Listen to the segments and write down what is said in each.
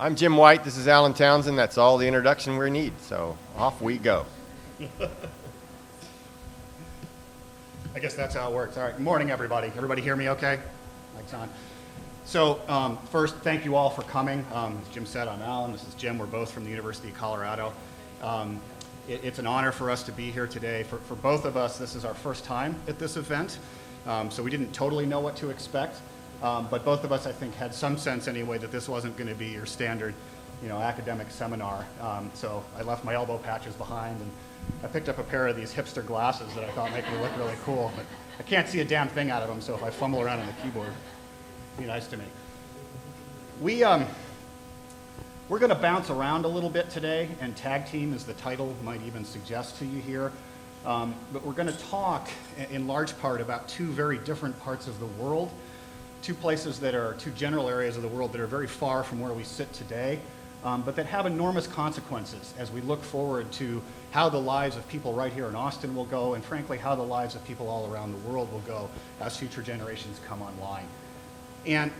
I'm Jim White. This is Alan Townsend. That's all the introduction we need. So off we go. I guess that's how it works. All right. Good morning, everybody. Everybody hear me okay? Mic's on. So first, thank you all for coming. As Jim said, I'm Alan. This is Jim. We're both from the University of Colorado. It's an honor for us to be here today. For both of us, this is our first time at this event. So we didn't totally know what to expect. But both of us, I think, had some sense anyway that this wasn't going to be your standard, academic seminar. So I left my elbow patches behind, and I picked up a pair of these hipster glasses that I thought make me look really cool. But I can't see a damn thing out of them, so if I fumble around on the keyboard, be nice to me. We're going to bounce around a little bit today, and tag team, as the title might even suggest to you here. But we're going to talk in large part about two very different parts of the world. Two general areas of the world that are very far from where we sit today, but that have enormous consequences as we look forward to how the lives of people right here in Austin will go, and frankly, how the lives of people all around the world will go as future generations come online. And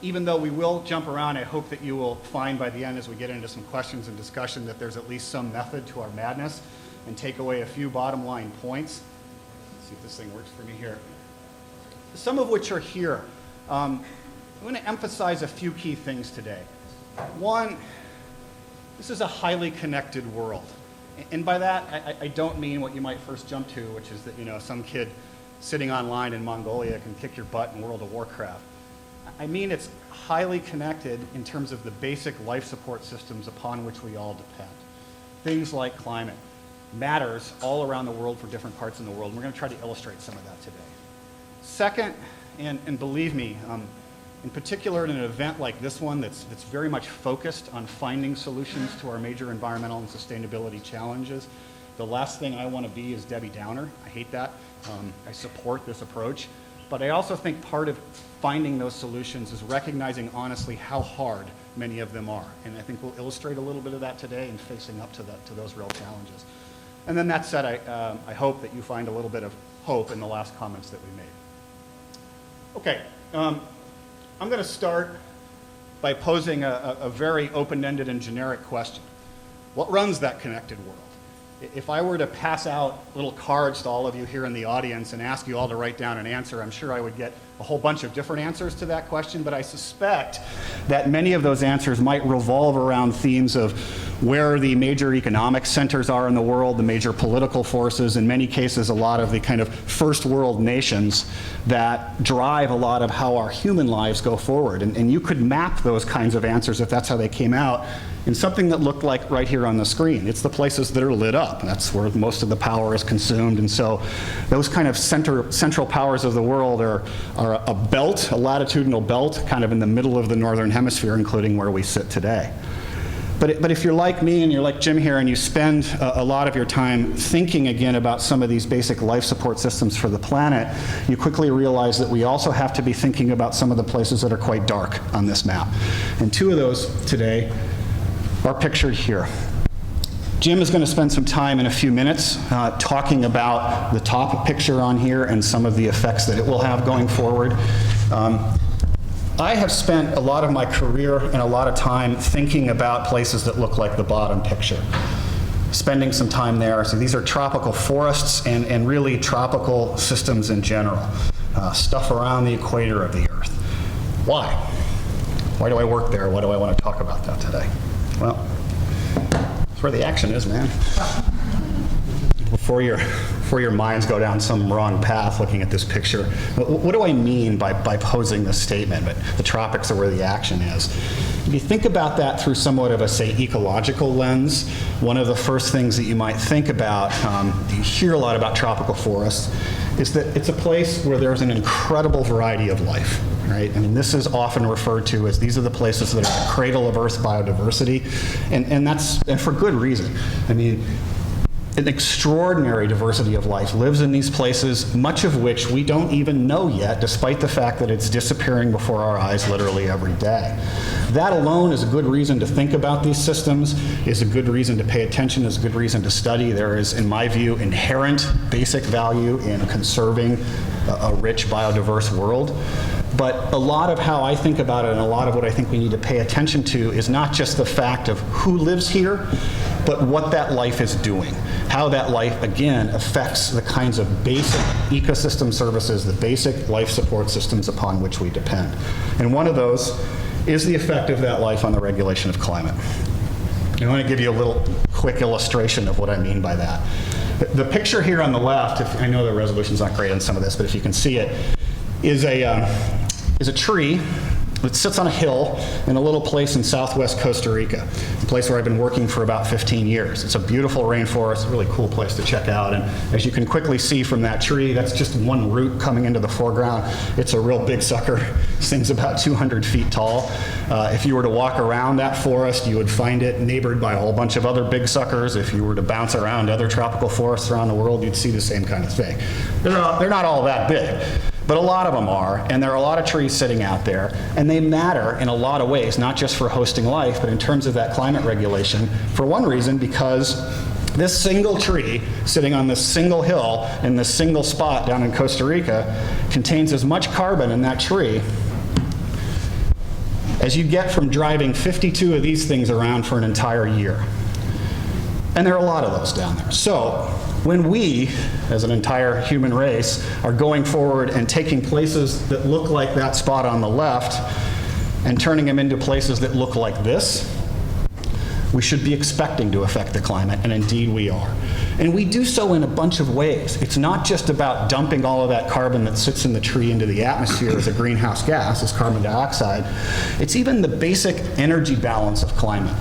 even though we will jump around, I hope that you will find by the end, as we get into some questions and discussion, that there's at least some method to our madness and take away a few bottom line points. Let's see if this thing works for me here. Some of which are here. I'm going to emphasize a few key things today. One, this is a highly connected world. And by that, I don't mean what you might first jump to, which is that some kid sitting online in Mongolia can kick your butt in World of Warcraft. I mean it's highly connected in terms of the basic life support systems upon which we all depend. Things like climate matters all around the world for different parts in the world. And we're going to try to illustrate some of that today. Second, and believe me, in particular in an event like this one that's very much focused on finding solutions to our major environmental and sustainability challenges, the last thing I want to be is Debbie Downer. I hate that. I support this approach. But I also think part of finding those solutions is recognizing honestly how hard many of them are. And I think we'll illustrate a little bit of that today in facing up to those real challenges. And then that said, I hope that you find a little bit of hope in the last comments that we made. Okay, I'm going to start by posing a very open-ended and generic question. What runs that connected world? If I were to pass out little cards to all of you here in the audience and ask you all to write down an answer, I'm sure I would get a whole bunch of different answers to that question, but I suspect that many of those answers might revolve around themes of where the major economic centers are in the world, the major political forces, in many cases a lot of the kind of first world nations that drive a lot of how our human lives go forward. And you could map those kinds of answers, if that's how they came out, in something that looked like right here on the screen. It's the places that are lit up. That's where most of the power is consumed. And so those kind of central powers of the world are a belt, a latitudinal belt, kind of in the middle of the northern hemisphere, including where we sit today. But if you're like me and you're like Jim here and you spend a lot of your time thinking again about some of these basic life support systems for the planet, you quickly realize that we also have to be thinking about some of the places that are quite dark on this map. And two of those today are pictured here. Jim is going to spend some time in a few minutes talking about the top picture on here and some of the effects that it will have going forward. I have spent a lot of my career and a lot of time thinking about places that look like the bottom picture, spending some time there. So these are tropical forests and really tropical systems in general, stuff around the equator of the Earth. Why? Why do I work there? Why do I want to talk about that today? Well, that's where the action is, man. Before your minds go down some wrong path looking at this picture, what do I mean by posing this statement? But the tropics are where the action is. If you think about that through somewhat of a, say, ecological lens, one of the first things that you might think about, you hear a lot about tropical forests, is that it's a place where there's an incredible variety of life, right? I mean, this is often referred to as these are the places that are the cradle of Earth's biodiversity, and for good reason. I mean, an extraordinary diversity of life lives in these places, much of which we don't even know yet, despite the fact that it's disappearing before our eyes literally every day. That alone is a good reason to think about these systems, is a good reason to pay attention, is a good reason to study. There is, in my view, inherent basic value in conserving a rich biodiverse world. But a lot of how I think about it and a lot of what I think we need to pay attention to is not just the fact of who lives here, but what that life is doing. How that life, again, affects the kinds of basic ecosystem services, the basic life support systems upon which we depend. And one of those is the effect of that life on the regulation of climate. I want to give you a little quick illustration of what I mean by that. The picture here on the left, I know the resolution's not great on some of this, but if you can see it, is a tree that sits on a hill in a little place in southwest Costa Rica, a place where I've been working for about 15 years. It's a beautiful rainforest, a really cool place to check out. And as you can quickly see from that tree, that's just one root coming into the foreground. It's a real big sucker. This thing's about 200 feet tall. If you were to walk around that forest, you would find it neighbored by a whole bunch of other big suckers. If you were to bounce around other tropical forests around the world, you'd see the same kind of thing. They're not all that big, but a lot of them are, and there are a lot of trees sitting out there, and they matter in a lot of ways, not just for hosting life, but in terms of that climate regulation. For one reason, because this single tree sitting on this single hill in this single spot down in Costa Rica contains as much carbon in that tree as you get from driving 52 of these things around for an entire year. And there are a lot of those down there. So when we, as an entire human race, are going forward and taking places that look like that spot on the left and turning them into places that look like this, we should be expecting to affect the climate, and indeed we are. And we do so in a bunch of ways. It's not just about dumping all of that carbon that sits in the tree into the atmosphere as a greenhouse gas, as carbon dioxide. It's even the basic energy balance of climate.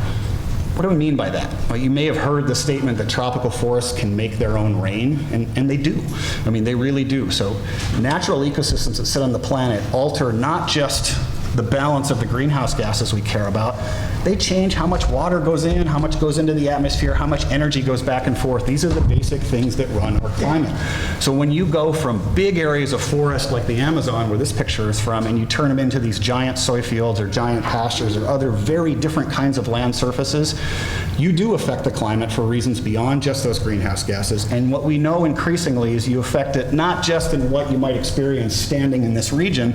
What do we mean by that? Well, you may have heard the statement that tropical forests can make their own rain, and they do. I mean, they really do. So natural ecosystems that sit on the planet alter not just the balance of the greenhouse gases we care about, they change how much water goes in, how much goes into the atmosphere, how much energy goes back and forth. These are the basic things that run our climate. So when you go from big areas of forest like the Amazon, where this picture is from, and you turn them into these giant soy fields or giant pastures or other very different kinds of land surfaces, you do affect the climate for reasons beyond just those greenhouse gases. And what we know increasingly is you affect it not just in what you might experience standing in this region,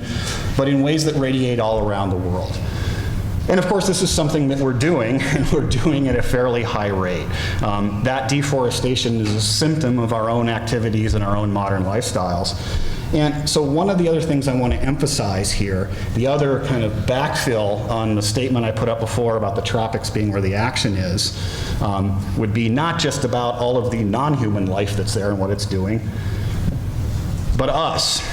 but in ways that radiate all around the world. And of course, this is something that we're doing, and we're doing at a fairly high rate. That deforestation is a symptom of our own activities and our own modern lifestyles. And so one of the other things I want to emphasize here, the other kind of backfill on the statement I put up before about the tropics being where the action is, would be not just about all of the non-human life that's there and what it's doing, but us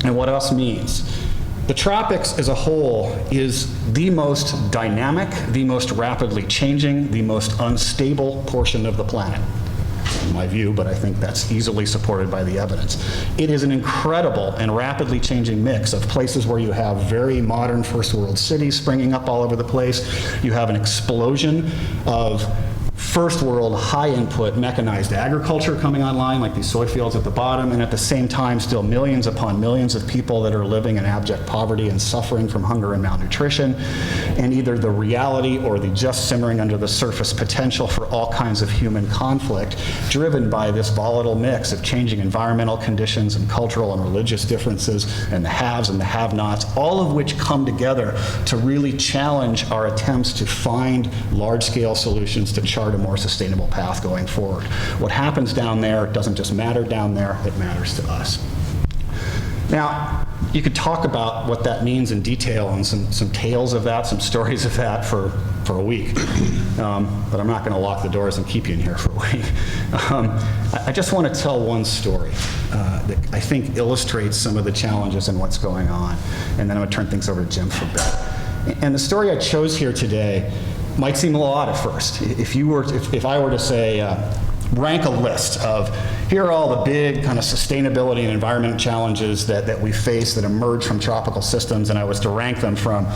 and what us means. The tropics as a whole is the most dynamic, the most rapidly changing, the most unstable portion of the planet, in my view, but I think that's easily supported by the evidence. It is an incredible and rapidly changing mix of places where you have very modern first world cities springing up all over the place. You have an explosion of first world high input mechanized agriculture coming online, like these soy fields at the bottom, and at the same time still millions upon millions of people that are living in abject poverty and suffering from hunger and malnutrition, and either the reality or the just simmering under the surface potential for all kinds of human conflict driven by this volatile mix of changing environmental conditions and cultural and religious differences and the haves and the have-nots, all of which come together to really challenge our attempts to find large-scale solutions to chart a more sustainable path going forward. What happens down there doesn't just matter down there, it matters to us. Now, you could talk about what that means in detail and some tales of that, some stories of that for a week. But I'm not going to lock the doors and keep you in here for a week. I just want to tell one story that I think illustrates some of the challenges and what's going on. And then I'm going to turn things over to Jim for a bit. And the story I chose here today might seem a little odd at first. If I were to say, rank a list of, here are all the big kind of sustainability and environmental challenges that we face that emerge from tropical systems, and I was to rank them from,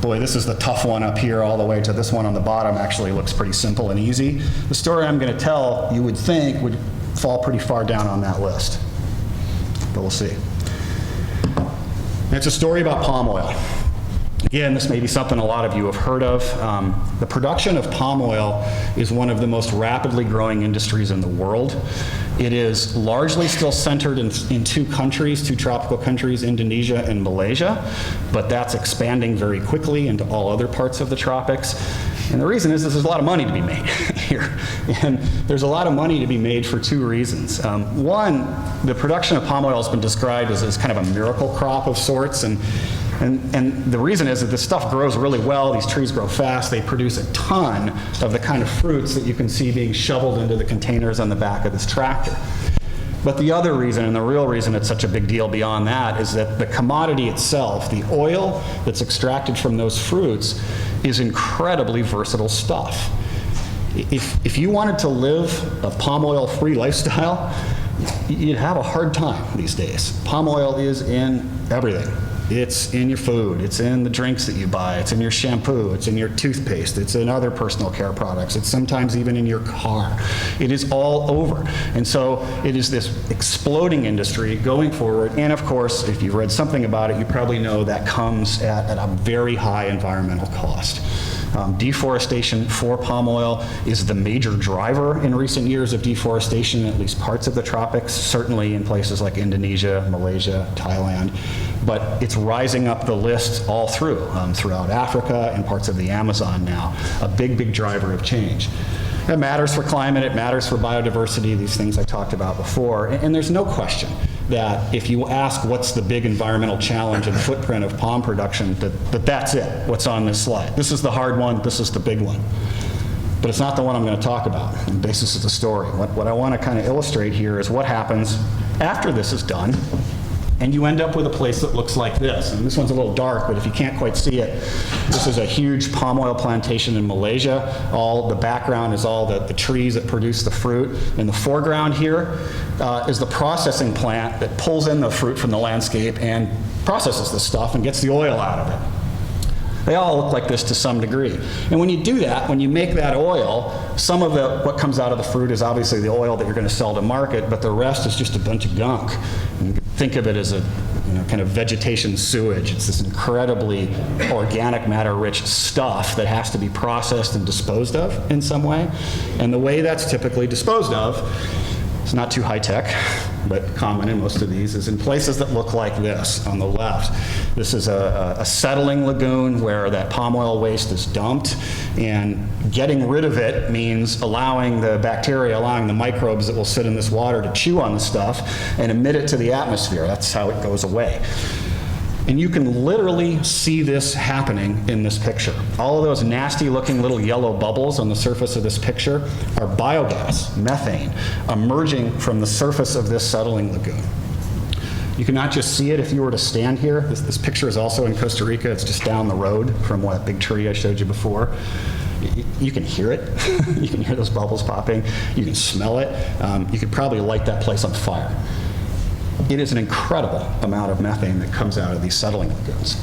boy, this is the tough one up here all the way to this one on the bottom actually looks pretty simple and easy. The story I'm going to tell, you would think, would fall pretty far down on that list. But we'll see. It's a story about palm oil. Again, this may be something a lot of you have heard of. The production of palm oil is one of the most rapidly growing industries in the world. It is largely still centered in two countries, two tropical countries, Indonesia and Malaysia, but that's expanding very quickly into all other parts of the tropics. And the reason is there's a lot of money to be made here. And there's a lot of money to be made for two reasons. One, the production of palm oil has been described as kind of a miracle crop of sorts. And the reason is that this stuff grows really well. These trees grow fast. They produce a ton of the kind of fruits that you can see being shoveled into the containers on the back of this tractor. But the other reason, and the real reason it's such a big deal beyond that, is that the commodity itself, the oil that's extracted from those fruits, is incredibly versatile stuff. If you wanted to live a palm oil-free lifestyle, you'd have a hard time these days. Palm oil is in everything. It's in your food, it's in the drinks that you buy, it's in your shampoo, it's in your toothpaste, it's in other personal care products, it's sometimes even in your car. It is all over. And so it is this exploding industry going forward. And of course, if you've read something about it, you probably know that comes at a very high environmental cost. Deforestation for palm oil is the major driver in recent years of deforestation in at least parts of the tropics, certainly in places like Indonesia, Malaysia, Thailand. But it's rising up the list all throughout Africa and parts of the Amazon now, a big, big driver of change. It matters for climate, it matters for biodiversity, these things I talked about before. And there's no question that if you ask what's the big environmental challenge and footprint of palm production, that's it, what's on this slide. This is the hard one, this is the big one. But it's not the one I'm going to talk about on the basis of the story. What I want to kind of illustrate here is what happens after this is done, and you end up with a place that looks like this. And this one's a little dark, but if you can't quite see it, this is a huge palm oil plantation in Malaysia. The background is all the trees that produce the fruit. In the foreground here is the processing plant that pulls in the fruit from the landscape and processes this stuff and gets the oil out of it. They all look like this to some degree. And when you do that, when you make that oil, some of what comes out of the fruit is obviously the oil that you're going to sell to market, but the rest is just a bunch of gunk. And you can think of it as a kind of vegetation sewage. It's this incredibly organic matter-rich stuff that has to be processed and disposed of in some way. And the way that's typically disposed of, it's not too high-tech, but common in most of these, is in places that look like this on the left. This is a settling lagoon where that palm oil waste is dumped, and getting rid of it means allowing the bacteria, allowing the microbes that will sit in this water to chew on the stuff and emit it to the atmosphere. That's how it goes away. And you can literally see this happening in this picture. All of those nasty looking little yellow bubbles on the surface of this picture are biogas, methane, emerging from the surface of this settling lagoon. You can not just see it if you were to stand here. This picture is also in Costa Rica. It's just down the road from that big tree I showed you before. You can hear it. You can hear those bubbles popping. You can smell it. You could probably light that place on fire. It is an incredible amount of methane that comes out of these settling lagoons.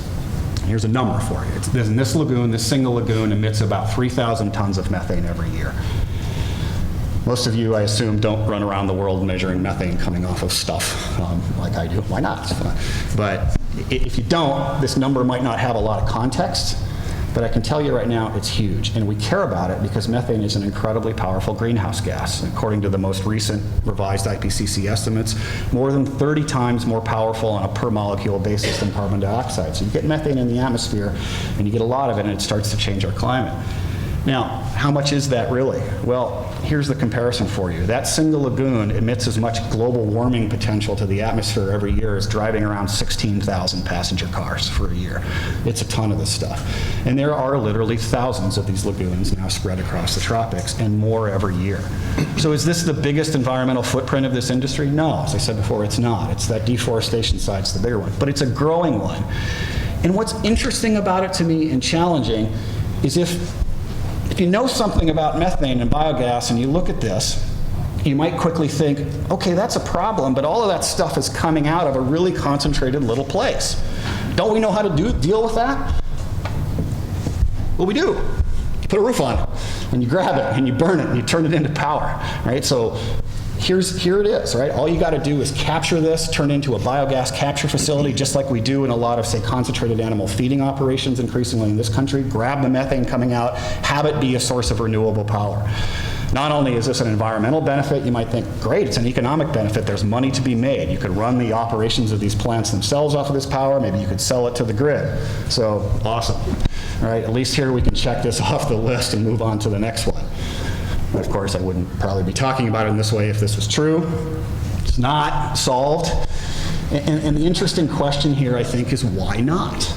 Here's a number for you. In this lagoon, this single lagoon emits about 3,000 tons of methane every year. Most of you, I assume, don't run around the world measuring methane coming off of stuff like I do. Why not? It's fun. But if you don't, this number might not have a lot of context. But I can tell you right now, it's huge. And we care about it because methane is an incredibly powerful greenhouse gas. According to the most recent revised IPCC estimates, more than 30 times more powerful on a per molecule basis than carbon dioxide. So you get methane in the atmosphere, and you get a lot of it, and it starts to change our climate. Now, how much is that really? Well, here's the comparison for you. That single lagoon emits as much global warming potential to the atmosphere every year as driving around 16,000 passenger cars for a year. It's a ton of this stuff. And there are literally thousands of these lagoons now spread across the tropics, and more every year. So is this the biggest environmental footprint of this industry? No, as I said before, it's not. It's that deforestation side's the bigger one, but it's a growing one. And what's interesting about it to me and challenging is if you know something about methane and biogas and you look at this, you might quickly think, okay, that's a problem, but all of that stuff is coming out of a really concentrated little place. Don't we know how to deal with that? Well, we do. You put a roof on it, and you grab it, and you burn it, and you turn it into power, right? So here it is, right? All you got to do is capture this, turn it into a biogas capture facility, just like we do in a lot of, say, concentrated animal feeding operations increasingly in this country. Grab the methane coming out, have it be a source of renewable power. Not only is this an environmental benefit, you might think, great, it's an economic benefit. There's money to be made. You could run the operations of these plants themselves off of this power. Maybe you could sell it to the grid. So, awesome. All right, at least here we can check this off the list and move on to the next one. But of course, I wouldn't probably be talking about it in this way if this was true. It's not solved. And the interesting question here, I think, is why not?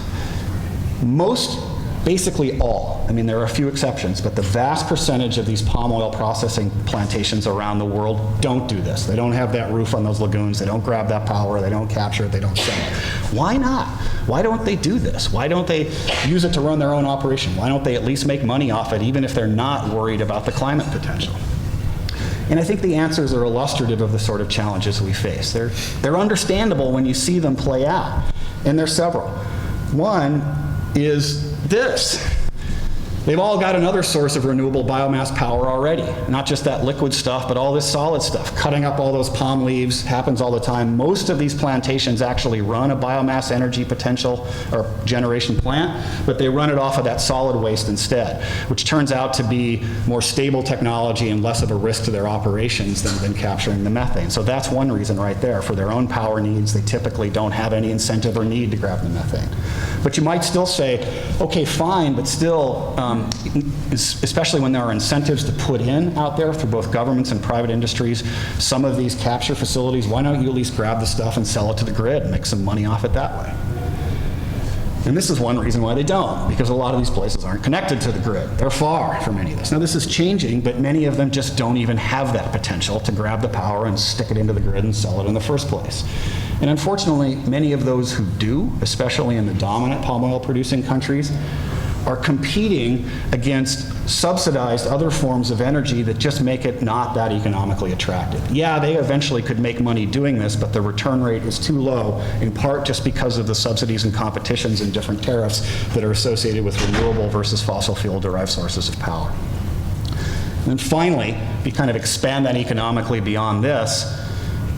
Basically all, I mean, there are a few exceptions, but the vast percentage of these palm oil processing plantations around the world don't do this. They don't have that roof on those lagoons. They don't grab that power. They don't capture it. They don't sell it. Why not? Why don't they do this? Why don't they use it to run their own operation? Why don't they at least make money off it, even if they're not worried about the climate potential? And I think the answers are illustrative of the sort of challenges we face. They're understandable when you see them play out, and there's several. One is this. They've all got another source of renewable biomass power already. Not just that liquid stuff, but all this solid stuff. Cutting up all those palm leaves happens all the time. Most of these plantations actually run a biomass energy potential or generation plant, but they run it off of that solid waste instead, which turns out to be more stable technology and less of a risk to their operations than capturing the methane. So that's one reason right there. For their own power needs, they typically don't have any incentive or need to grab the methane. But you might still say, okay, fine, but still, especially when there are incentives to put in out there for both governments and private industries, some of these capture facilities, why don't you at least grab the stuff and sell it to the grid and make some money off it that way? And this is one reason why they don't, because a lot of these places aren't connected to the grid. They're far from any of this. Now, this is changing, but many of them just don't even have that potential to grab the power and stick it into the grid and sell it in the first place. And unfortunately, many of those who do, especially in the dominant palm oil producing countries, are competing against subsidized other forms of energy that just make it not that economically attractive. Yeah, they eventually could make money doing this, but the return rate is too low, in part just because of the subsidies and competitions and different tariffs that are associated with renewable versus fossil fuel derived sources of power. And then finally, if you kind of expand that economically beyond this,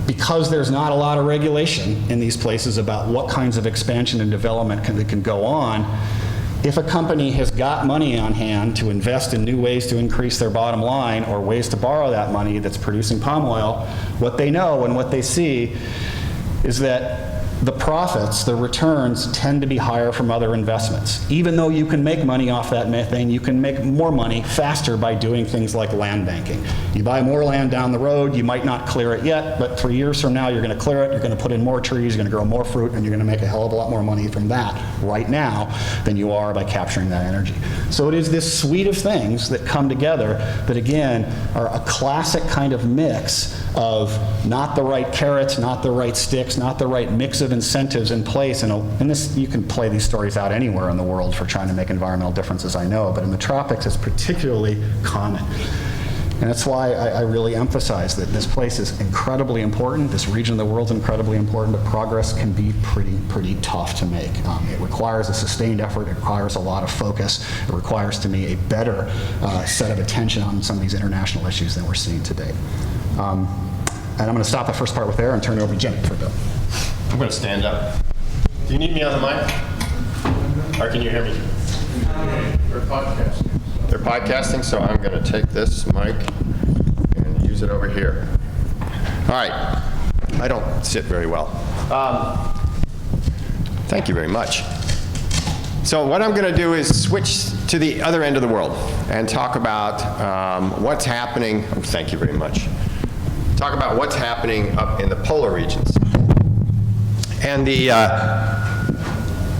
because there's not a lot of regulation in these places about what kinds of expansion and development can go on, if a company has got money on hand to invest in new ways to increase their bottom line or ways to borrow that money that's producing palm oil, what they know and what they see is that the profits, the returns, tend to be higher from other investments. Even though you can make money off that methane, you can make more money faster by doing things like land banking. You buy more land down the road, you might not clear it yet, but 3 years from now you're going to clear it, you're going to put in more trees, you're going to grow more fruit, and you're going to make a hell of a lot more money from that right now than you are by capturing that energy. So it is this suite of things that come together that, again, are a classic kind of mix of not the right carrots, not the right sticks, not the right mix of incentives in place. And this, you can play these stories out anywhere in the world for trying to make environmental differences, I know, but in the tropics it's particularly common. And that's why I really emphasize that this place is incredibly important, this region of the world is incredibly important, but progress can be pretty tough to make. It requires a sustained effort, it requires a lot of focus, it requires, to me, a better set of attention on some of these international issues than we're seeing today. And I'm going to stop the first part with there and turn it over to Jim for a bit. I'm going to stand up. Do you need me on the mic? Or can you hear me? They're podcasting. They're podcasting, so I'm going to take this mic and use it over here. All right. I don't sit very well. Thank you very much. So what I'm going to do is switch to the other end of the world and talk about what's happening. Oh, thank you very much. Talk about what's happening up in the polar regions. And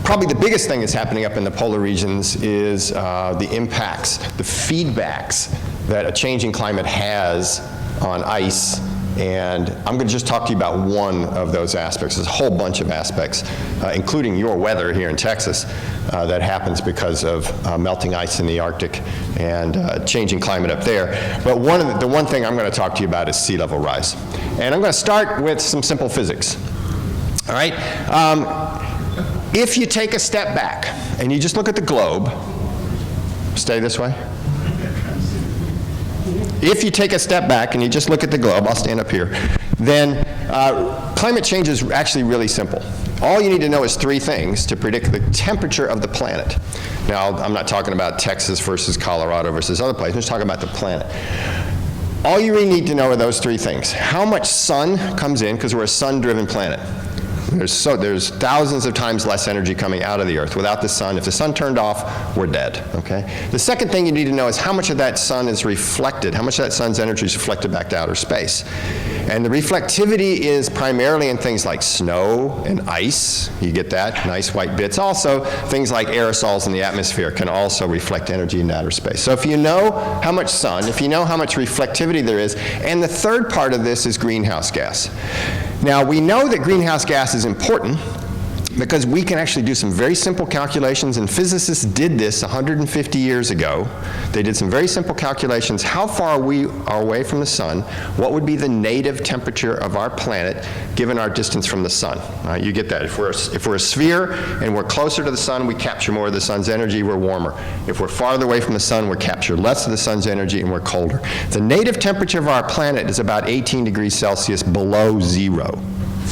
probably the biggest thing that's happening up in the polar regions is the impacts, the feedbacks that a changing climate has on ice. And I'm going to just talk to you about one of those aspects. There's a whole bunch of aspects, including your weather here in Texas, that happens because of melting ice in the Arctic and changing climate up there. But the one thing I'm going to talk to you about is sea level rise. And I'm going to start with some simple physics. All right? If you take a step back and you just look at the globe, stay this way. if you take a step back and you just look at the globe, I'll stand up here, then climate change is actually really simple. All you need to know is three things to predict the temperature of the planet. Now, I'm not talking about Texas versus Colorado versus other places. I'm just talking about the planet. All you really need to know are those three things. How much sun comes in, because we're a sun-driven planet. There's thousands of times less energy coming out of the Earth without the sun. If the sun turned off, we're dead, okay? The second thing you need to know is how much of that sun is reflected, how much of that sun's energy is reflected back to outer space. And the reflectivity is primarily in things like snow and ice. You get that, nice white bits. Also, things like aerosols in the atmosphere can also reflect energy into outer space. So if you know how much sun, if you know how much reflectivity there is, and the third part of this is greenhouse gas. Now, we know that greenhouse gas is important because we can actually do some very simple calculations, and physicists did this 150 years ago. They did some very simple calculations. How far we are away from the sun? What would be the native temperature of our planet given our distance from the sun? You get that. If we're a sphere and we're closer to the sun, we capture more of the sun's energy, we're warmer. If we're farther away from the sun, we capture less of the sun's energy and we're colder. The native temperature of our planet is about 18 degrees Celsius below zero.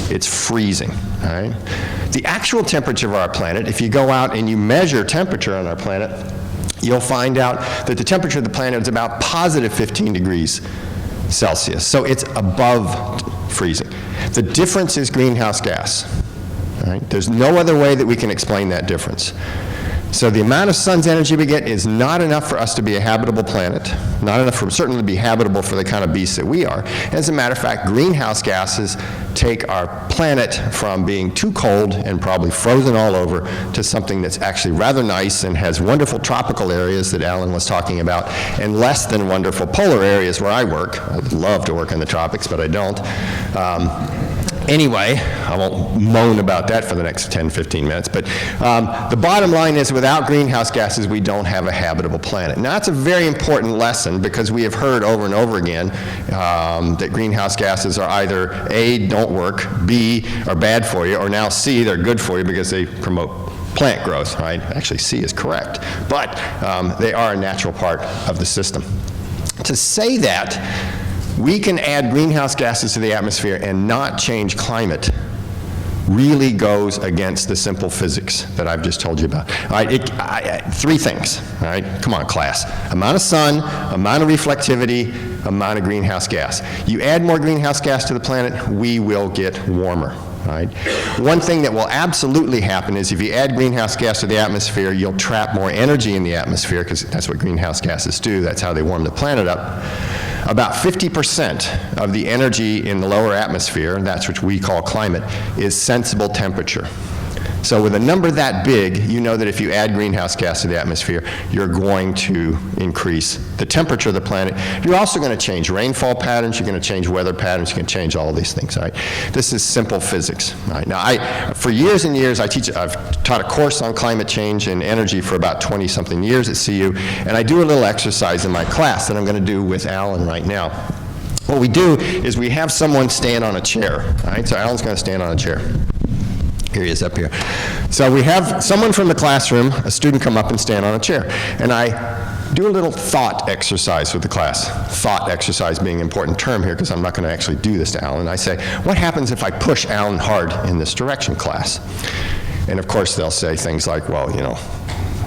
It's freezing, all right? The actual temperature of our planet, if you go out and you measure temperature on our planet, you'll find out that the temperature of the planet is about positive 15 degrees Celsius. So it's above freezing. The difference is greenhouse gas, all right? There's no other way that we can explain that difference. So the amount of sun's energy we get is not enough for us to be a habitable planet, not enough for certainly to be habitable for the kind of beasts that we are. As a matter of fact, greenhouse gases take our planet from being too cold and probably frozen all over to something that's actually rather nice and has wonderful tropical areas that Alan was talking about, and less than wonderful polar areas where I work. I would love to work in the tropics, but I don't. Anyway, I won't moan about that for the next 10, 15 minutes, but the bottom line is without greenhouse gases, we don't have a habitable planet. Now, that's a very important lesson because we have heard over and over again that greenhouse gases are either A, don't work, B, are bad for you, or now C, they're good for you because they promote plant growth, right? Actually, C is correct, but they are a natural part of the system. To say that, we can add greenhouse gases to the atmosphere and not change climate really goes against the simple physics that I've just told you about. All right, three things, all right? Come on, class. Amount of sun, amount of reflectivity, amount of greenhouse gas. You add more greenhouse gas to the planet, we will get warmer. Right? One thing that will absolutely happen is if you add greenhouse gas to the atmosphere, you'll trap more energy in the atmosphere because that's what greenhouse gases do. That's how they warm the planet up. About 50% of the energy in the lower atmosphere, and that's what we call climate, is sensible temperature. So with a number that big, you know that if you add greenhouse gas to the atmosphere, you're going to increase the temperature of the planet. You're also going to change rainfall patterns, you're going to change weather patterns, you can change all these things, right? This is simple physics, right? Now, for years and years, I've taught a course on climate change and energy for about 20-something years at CU, and I do a little exercise in my class that I'm going to do with Alan right now. What we do is we have someone stand on a chair, all right? So Alan's going to stand on a chair. Here he is up here. So we have someone from the classroom, a student, come up and stand on a chair. And I do a little thought exercise with the class. Thought exercise being an important term here because I'm not going to actually do this to Alan. I say, what happens if I push Alan hard in this direction, class? And of course they'll say things like, well, you know,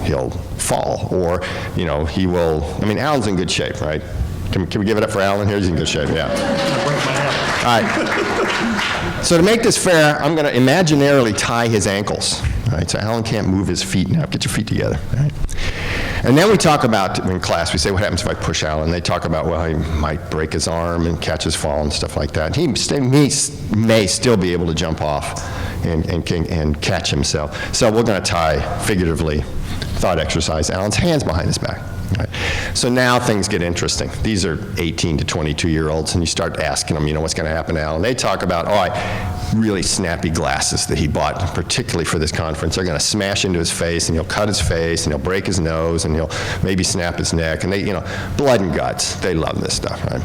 he'll fall, or, you know, he will, I mean, Alan's in good shape, right? Can we give it up for Alan here? He's in good shape, yeah. All right. So to make this fair, I'm going to imaginarily tie his ankles. All right, so Alan can't move his feet now. Get your feet together. All right. And then we talk about, in class, we say, what happens if I push Alan? They talk about, well, he might break his arm and catch his fall and stuff like that. He may still be able to jump off and catch himself. So we're going to tie, figuratively, thought exercise, Alan's hands behind his back. Right. So now things get interesting. These are 18 to 22-year-olds, and you start asking them, you know, what's going to happen now? And they talk about, really snappy glasses that he bought, particularly for this conference. They're going to smash into his face, and he'll cut his face, and he'll break his nose, and he'll maybe snap his neck. And they, you know, blood and guts. They love this stuff, right?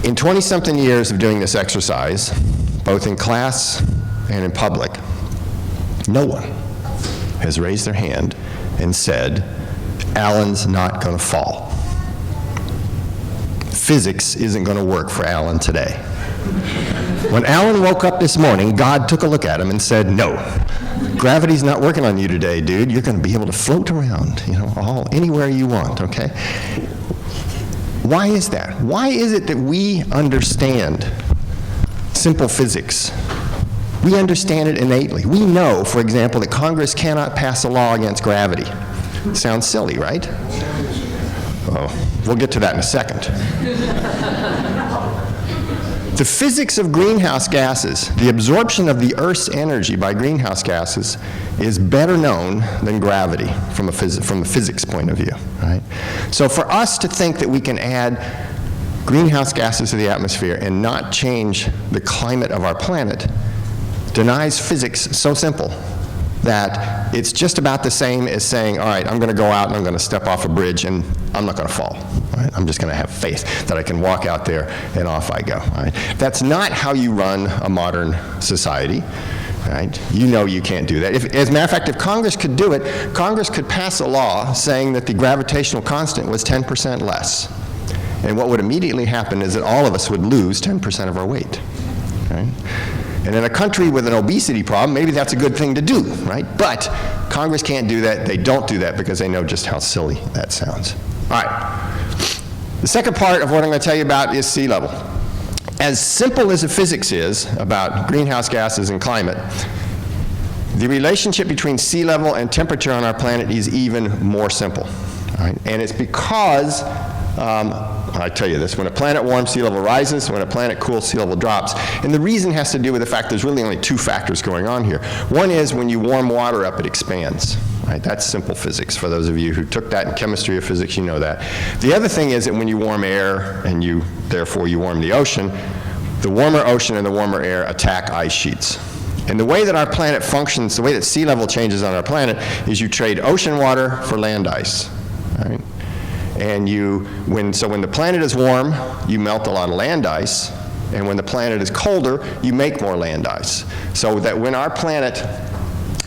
In 20-something years of doing this exercise, both in class and in public, no one has raised their hand and said, Alan's not going to fall. physics isn't going to work for Alan today. When Alan woke up this morning, God took a look at him and said, no, gravity's not working on you today, dude. You're going to be able to float around, anywhere you want, okay? Why is that? Why is it that we understand simple physics? We understand it innately. We know, for example, that Congress cannot pass a law against gravity. Sounds silly, right? Oh, we'll get to that in a second. The physics of greenhouse gases, the absorption of the Earth's energy by greenhouse gases, is better known than gravity from a physics point of view, right? So for us to think that we can add greenhouse gases to the atmosphere and not change the climate of our planet denies physics so simple that it's just about the same as saying, all right, I'm going to go out and I'm going to step off a bridge and I'm not going to fall. Right? I'm just going to have faith that I can walk out there and off I go. Right? That's not how you run a modern society. Right? You know you can't do that. As a matter of fact, if Congress could do it, Congress could pass a law saying that the gravitational constant was 10% less. And what would immediately happen is that all of us would lose 10% of our weight. Right? And in a country with an obesity problem, maybe that's a good thing to do, right? But Congress can't do that. They don't do that because they know just how silly that sounds. All right. The second part of what I'm going to tell you about is sea level. As simple as the physics is about greenhouse gases and climate, the relationship between sea level and temperature on our planet is even more simple. Right? And it's because I tell you this, when a planet warms, sea level rises. When a planet cools, sea level drops. And the reason has to do with the fact there's really only two factors going on here. One is when you warm water up, it expands. Right? That's simple physics. For those of you who took that in chemistry or physics, you know that. The other thing is that when you warm air and therefore you warm the ocean and the warmer air attack ice sheets. And the way that our planet functions, the way that sea level changes on our planet, is you trade ocean water for land ice. Right? And when the planet is warm, you melt a lot of land ice, and when the planet is colder, you make more land ice. So that when our planet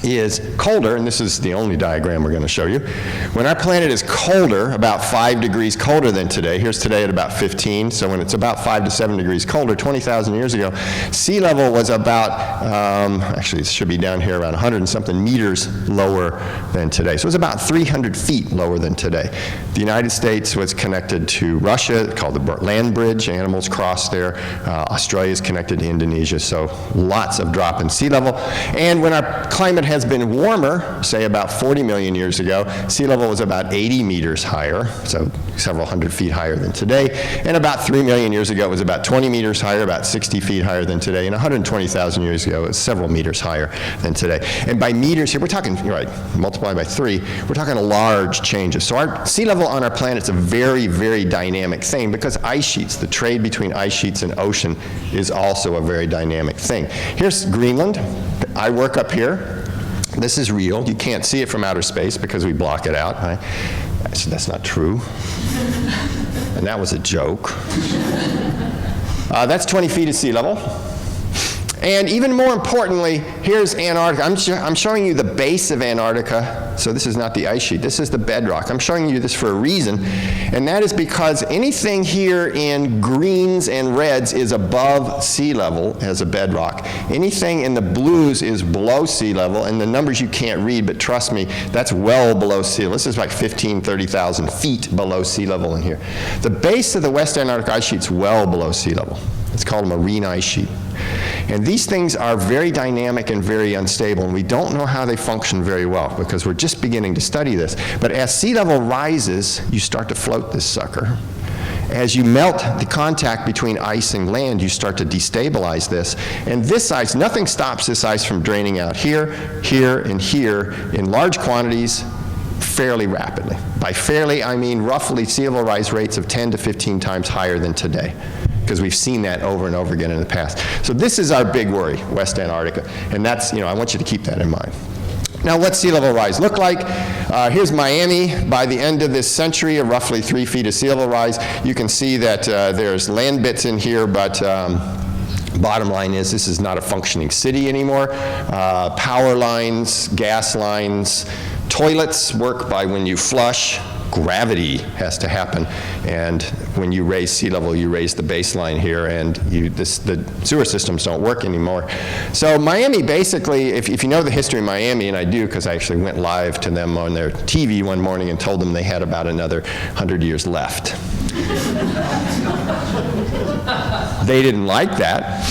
is colder, and this is the only diagram we're going to show you, when our planet is colder, about 5 degrees colder than today, here's today at about 15, so when it's about 5 to 7 degrees colder, 20,000 years ago, sea level was about, actually it should be down here around 100 and something meters lower than today. So it was about 300 feet lower than today. The United States was connected to Russia, called the land bridge, animals crossed there. Australia is connected to Indonesia, so lots of drop in sea level. And when our climate has been warmer, say about 40 million years ago, sea level was about 80 meters higher, so several hundred feet higher than today. And about 3 million years ago, it was about 20 meters higher, about 60 feet higher than today. And 120,000 years ago, it was several meters higher than today. And by meters here, we're talking, right, multiply by 3, we're talking large changes. So our sea level on our planet is a very, very dynamic thing because ice sheets, the trade between ice sheets and ocean is also a very dynamic thing. Here's Greenland. I work up here. This is real. You can't see it from outer space because we block it out. Right? So that's not true. And that was a joke. That's 20 feet of sea level. And even more importantly, here's Antarctica. I'm showing you the base of Antarctica. So this is not the ice sheet. This is the bedrock. I'm showing you this for a reason. And that is because anything here in greens and reds is above sea level as a bedrock. Anything in the blues is below sea level. And the numbers you can't read, but trust me, that's well below sea level. This is like 30,000 feet below sea level in here. The base of the West Antarctic ice sheet's well below sea level. It's called a marine ice sheet. And these things are very dynamic and very unstable, and we don't know how they function very well because we're just beginning to study this. But as sea level rises, you start to float this sucker. As you melt the contact between ice and land, you start to destabilize this. And this ice, nothing stops this ice from draining out here, here, and here in large quantities fairly rapidly. By fairly, I mean roughly sea level rise rates of 10 to 15 times higher than today, because we've seen that over and over again in the past. So this is our big worry, West Antarctica, and that's, I want you to keep that in mind. Now, what's sea level rise look like? Here's Miami. By the end of this century, roughly 3 feet of sea level rise. You can see that there's land bits in here, but bottom line is this is not a functioning city anymore. Power lines, gas lines, Toilets work by when you flush, gravity has to happen, and when you raise sea level, you raise the baseline here, and the sewer systems don't work anymore. So Miami basically, if you know the history of Miami, and I do because I actually went live to them on their TV one morning and told them they had about another 100 years left. They didn't like that.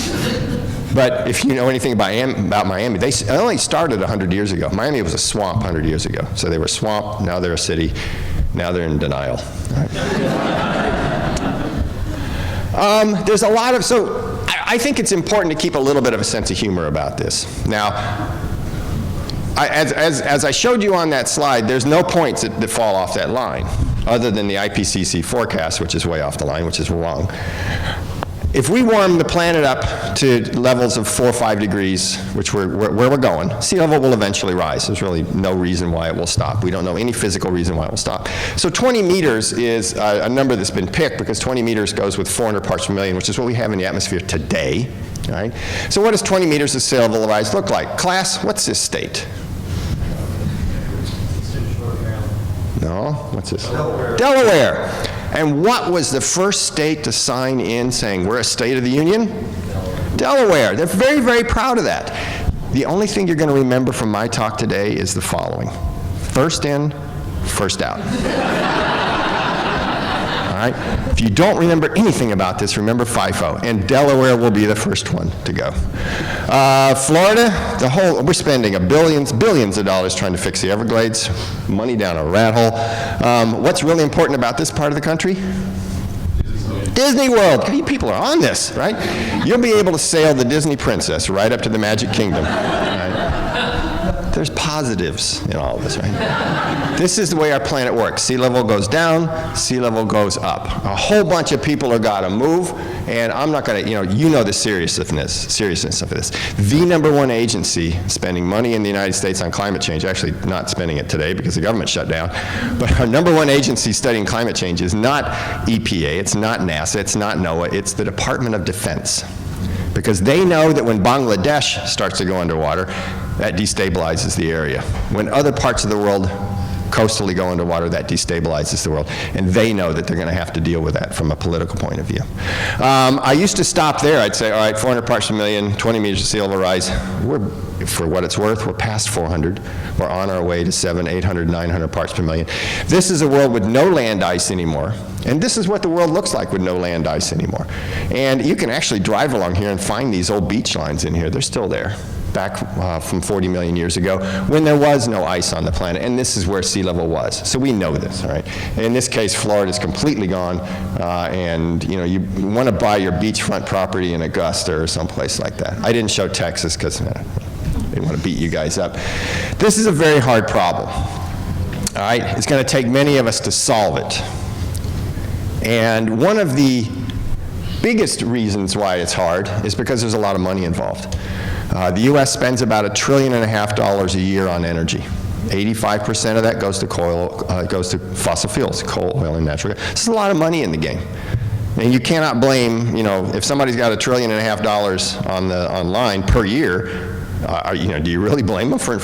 But if you know anything about Miami, they only started 100 years ago. Miami was a swamp 100 years ago. So they were a swamp, now they're a city, now they're in denial. Right? There's a lot of, so I think it's important to keep a little bit of a sense of humor about this. Now, as I showed you on that slide, there's no points that fall off that line, other than the IPCC forecast, which is way off the line, which is wrong. If we warm the planet up to levels of 4 or 5 degrees, which where we're going, sea level will eventually rise. There's really no reason why it will stop. We don't know any physical reason why it will stop. So 20 meters is a number that's been picked because 20 meters goes with 400 parts per million, which is what we have in the atmosphere today. Right? So what does 20 meters of sea level rise look like? Class, what's this state? No? What's this? Delaware. Delaware. And what was the first state to sign in saying we're a state of the union? Delaware. They're very, very proud of that. The only thing you're going to remember from my talk today is the following. First in, first out. All right? If you don't remember anything about this, remember FIFO, and Delaware will be the first one to go. Florida, we're spending billions of dollars trying to fix the Everglades, money down a rat hole. What's really important about this part of the country? Disney World. You people are on this, right? You'll be able to sail the Disney Princess right up to the Magic Kingdom. Right? There's positives in all of this, right? This is the way our planet works. Sea level goes down, sea level goes up. A whole bunch of people have got to move, and I'm not going to, you know the seriousness of this. The #1 agency spending money in the United States on climate change, actually not spending it today because the government shut down, but our #1 agency studying climate change is not EPA, it's not NASA, it's not NOAA, it's the Department of Defense. Because they know that when Bangladesh starts to go underwater, that destabilizes the area. When other parts of the world coastally go underwater, that destabilizes the world. And they know that they're going to have to deal with that from a political point of view. I used to stop there. I'd say, all right, 400 parts per million, 20 meters of sea level rise. For what it's worth, we're past 400. We're on our way to 700, 800, 900 parts per million. This is a world with no land ice anymore. And this is what the world looks like with no land ice anymore. And you can actually drive along here and find these old beach lines in here. They're still there, back from 40 million years ago, when there was no ice on the planet, and this is where sea level was. So we know this, all right? In this case, Florida's completely gone, and you want to buy your beachfront property in Augusta or someplace like that. I didn't show Texas because I didn't want to beat you guys up. This is a very hard problem, all right? It's going to take many of us to solve it. And one of the biggest reasons why it's hard is because there's a lot of money involved. The U.S. spends about $1.5 trillion a year on energy. 85% of that goes to goes to fossil fuels, coal, oil, and natural gas. This is a lot of money in the game. And you cannot blame, if somebody's got $1.5 trillion online per year, do you really blame them for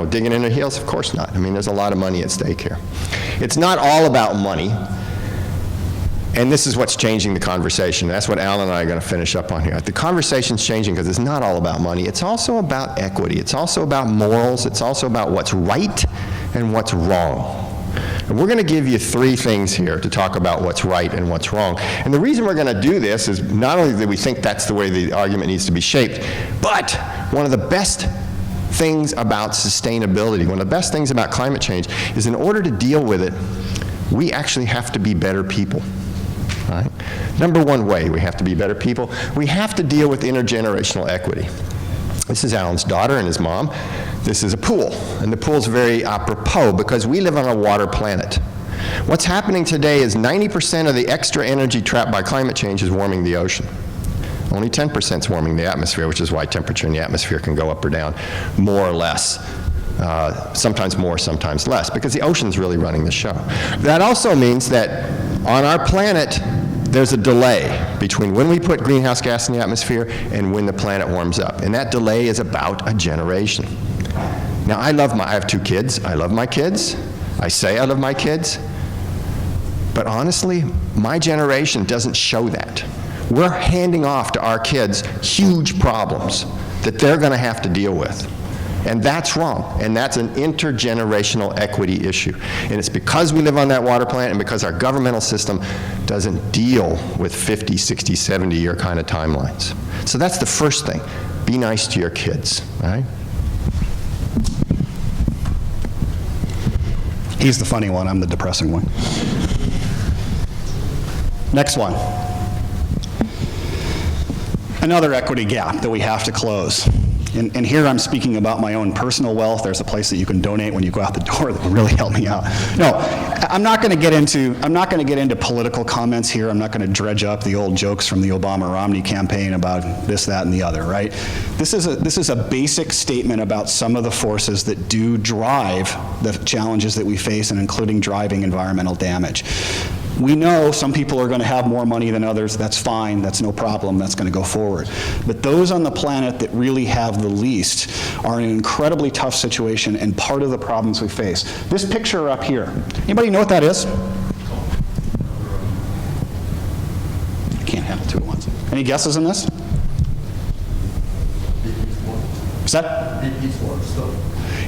digging in their heels? Of course not. I mean, there's a lot of money at stake here. It's not all about money. And this is what's changing the conversation. That's what Alan and I are going to finish up on here. The conversation's changing because it's not all about money. It's also about equity. It's also about morals. It's also about what's right and what's wrong. And we're going to give you 3 things here to talk about what's right and what's wrong. And the reason we're going to do this is not only that we think that's the way the argument needs to be shaped, but one of the best things about sustainability, one of the best things about climate change is in order to deal with it, we actually have to be better people. Right? #1 way we have to be better people, we have to deal with intergenerational equity. This is Alan's daughter and his mom. This is a pool, and the pool's very apropos because we live on a water planet. What's happening today is 90% of the extra energy trapped by climate change is warming the ocean. Only 10% is warming the atmosphere, which is why temperature in the atmosphere can go up or down more or less. Sometimes more, sometimes less, because the ocean's really running the show. That also means that on our planet, there's a delay between when we put greenhouse gas in the atmosphere and when the planet warms up. And that delay is about a generation. Now, I have 2 kids. I love my kids. I say I love my kids. But honestly, my generation doesn't show that. We're handing off to our kids huge problems that they're going to have to deal with. And that's wrong. And that's an intergenerational equity issue. And it's because we live on that water planet and because our governmental system doesn't deal with 50, 60, 70-year kind of timelines. So that's the first thing. Be nice to your kids, right? He's the funny one, I'm the depressing one. Next one. Another equity gap that we have to close. And here I'm speaking about my own personal wealth. There's a place that you can donate when you go out the door that will really help me out. No, I'm not going to get into political comments here. I'm not going to dredge up the old jokes from the Obama-Romney campaign about this, that, and the other, right? This is a basic statement about some of the forces that do drive the challenges that we face, and including driving environmental damage. We know some people are going to have more money than others. That's fine. That's no problem. That's going to go forward. But those on the planet that really have the least are in an incredibly tough situation and part of the problems we face. This picture up here, anybody know what that is? I can't handle 2 at once. Any guesses on this? Is that?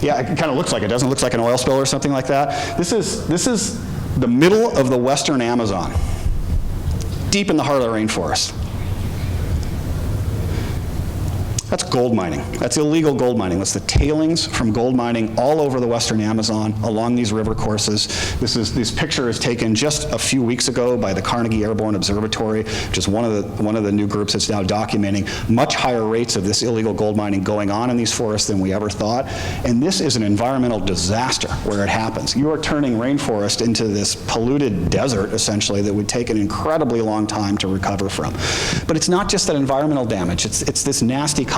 Yeah, it kind of looks like it, doesn't it? Looks like an oil spill or something like that. This is the middle of the western Amazon, deep in the heart of the rainforest. That's gold mining. That's illegal gold mining. That's the tailings from gold mining all over the western Amazon, along these river courses. This picture is taken just a few weeks ago by the Carnegie Airborne Observatory, which is one of the new groups that's now documenting much higher rates of this illegal gold mining going on in these forests than we ever thought. And this is an environmental disaster where it happens. You are turning rainforest into this polluted desert, essentially, that would take an incredibly long time to recover from. But it's not just that environmental damage. It's this nasty cocktail.